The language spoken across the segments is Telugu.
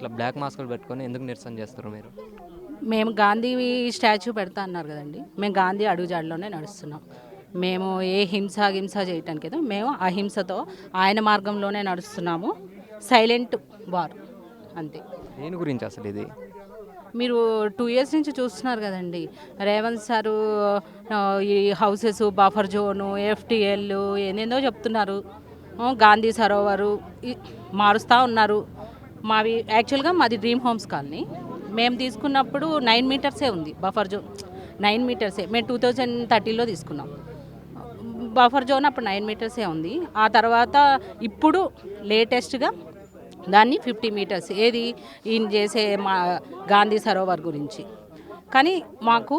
ఇట్లా బ్లాక్ మాస్కులు పెట్టుకొని ఎందుకు నిరసన చేస్తారు మీరు? మేము గాంధీ స్టాచ్యూ పెడతా అన్నారు కదండి. మేము గాంధీ అడుగుజాడలోనే నడుస్తున్నాం. మేము ఏ హింస చేయటానికి ఏదో మేము అహింసతో ఆయన మార్గంలోనే నడుస్తున్నాము. సైలెంట్ వార్ అంతే. దేని గురించి అసలు ఇది? మీరు 2 ఇయర్స్ నుంచి చూస్తున్నారు కదండి. రేవంత్ సారు ఈ హౌసెస్ బఫర్ జోను ఎఫ్టిఎల్ ఏందేందో చెప్తున్నారు. గాంధీ సరోవరు మారుస్తూ ఉన్నారు. మావి యాక్చువల్గా మాది డ్రీమ్ హోమ్స్ కాలనీ. మేము తీసుకున్నప్పుడు 9 మీటర్సే ఉంది బఫర్ జోన్. 9 మీటర్సే మేము 2030లో తీసుకున్నాం. బఫర్ జోన్ అప్పుడు 9 మీటర్సే ఉంది. ఆ తర్వాత ఇప్పుడు లేటెస్ట్గా దాన్ని 50 మీటర్స్ ఏది ఈయన చేసే మా గాంధీ సరోవర్ గురించి. కానీ మాకు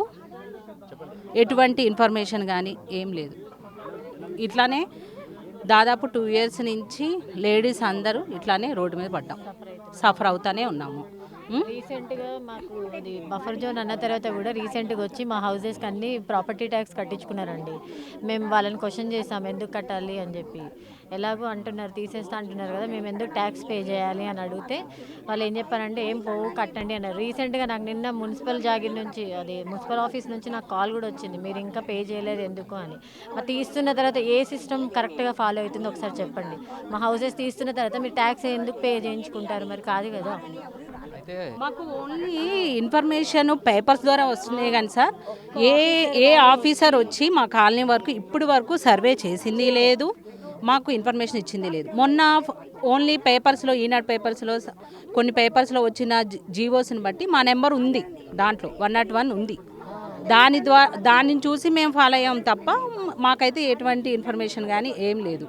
ఎటువంటి ఇన్ఫర్మేషన్ కానీ ఏం లేదు. ఇట్లానే దాదాపు 2 ఇయర్స్ నుంచి లేడీస్ అందరూ ఇట్లానే రోడ్డు మీద పడ్డాం, సఫర్ అవుతానే ఉన్నాము. రీసెంట్గా మాకు అది బఫర్ జోన్ అన్న తర్వాత కూడా రీసెంట్గా వచ్చి మా హౌసెస్కి అన్ని ప్రాపర్టీ ట్యాక్స్ కట్టించుకున్నారండి. మేము వాళ్ళని క్వశ్చన్ చేసాం ఎందుకు కట్టాలి అని చెప్పి. ఎలాగో అంటున్నారు తీసేస్తా అంటున్నారు కదా, మేము ఎందుకు ట్యాక్స్ పే చేయాలి అని అడిగితే వాళ్ళు ఏం చెప్పారంటే ఏం పోవు కట్టండి అన్నారు. రీసెంట్గా నాకు నిన్న మున్సిపల్ జాగిర్ నుంచి అది మున్సిపల్ ఆఫీస్ నుంచి నాకు కాల్ కూడా వచ్చింది, మీరు ఇంకా పే చేయలేదు ఎందుకు అని. మరి తీస్తున్న తర్వాత ఏ సిస్టమ్ కరెక్ట్గా ఫాలో అవుతుందో ఒకసారి చెప్పండి. మా హౌసెస్ తీస్తున్న తర్వాత మీరు ట్యాక్స్ ఎందుకు పే చేయించుకుంటారు? మరి కాదు కదా. అయితే మాకు ఓన్లీ ఇన్ఫర్మేషన్ పేపర్స్ ద్వారా వస్తున్నాయి కానీ సార్ ఏ ఏ ఆఫీసర్ వచ్చి మా కాలనీ వరకు ఇప్పుడు వరకు సర్వే చేసింది లేదు, మాకు ఇన్ఫర్మేషన్ ఇచ్చింది లేదు. మొన్న ఓన్లీ పేపర్స్లో ఈనాడు పేపర్స్లో కొన్ని పేపర్స్లో వచ్చిన జీవోస్ని బట్టి మా నెంబర్ ఉంది, దాంట్లో 101 ఉంది. దానిని చూసి మేము ఫాలో అయ్యాం తప్ప మాకైతే ఎటువంటి ఇన్ఫర్మేషన్ కానీ ఏం లేదు.